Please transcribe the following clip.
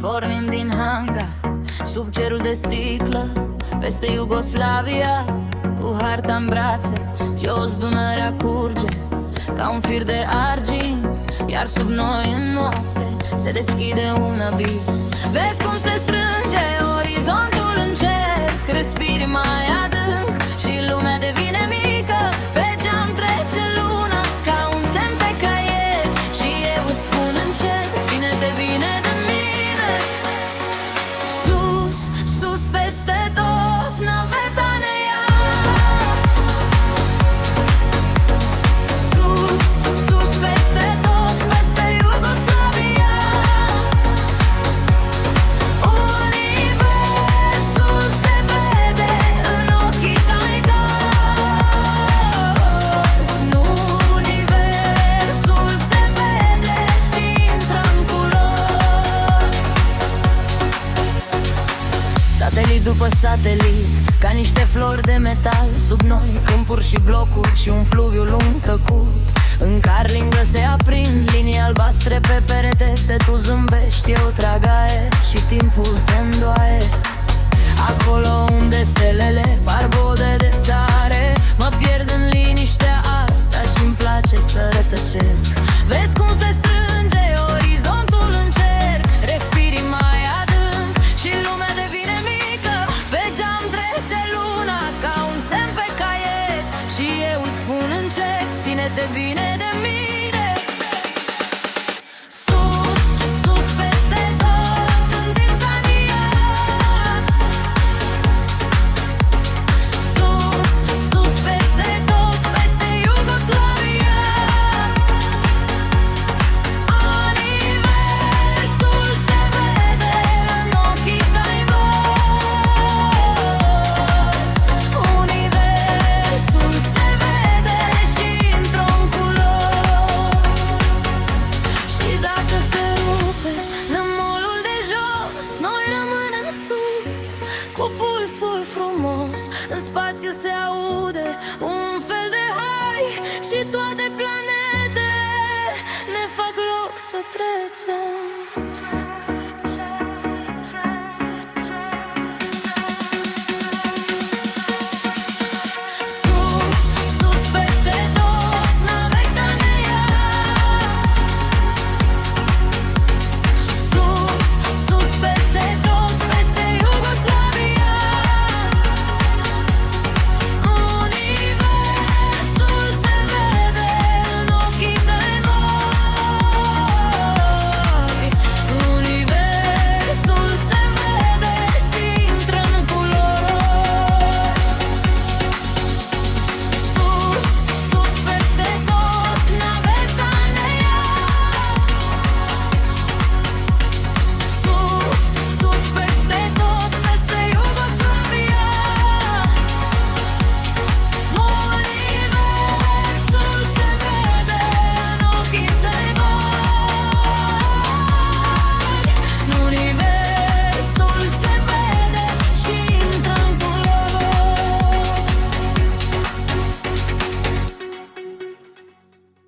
Pornim din hangar, sub cerul de sticlă, peste Iugoslavia, cu harta în brațe. Jos Dunărea curge ca un fir de argint, iar sub noi în noapte se deschide un abis. Vezi cum se strânge orizontul în cer, respiri mai adânc și lumea devine mică. Pe geam trece luna ca un semn pe caiet și eu îți spun încet: ține-te bine de mine. Sus, sus peste tot, naveta ne ia. Sus, sus peste tot, peste Iugoslavia. Universul se vede în ochii tăi. Universul se vede și intră în culori. Satelit după satelit, ca niște flori de metal sub noi, câmpuri și blocuri și un fluviu lung tăcut. În carlingă se aprind linii albastre pe perete, tu zâmbești, eu trag aer și timpul se îndoaie. Acolo unde stelele par bode de sare, mă pierd în liniștea asta și-mi place să rătăcesc. Vezi cum se strânge orizontul în cer, respiri mai adânc și lumea devine mică. Pe geam trece luna ca un semn pe caiet și eu îți spun încet: ține-te bine de mine. Sus, sus peste tot, în Titania. Sus, sus peste tot, peste Iugoslavia. Universul se vede în ochii tăi mari. Universul se vede și intră în culori. Și dacă se rupe nămolul de jos, noi rămânem sus, cu pulsul frumos. În spațiu se aude un fel de hai și toate planetele ne fac loc să trecem.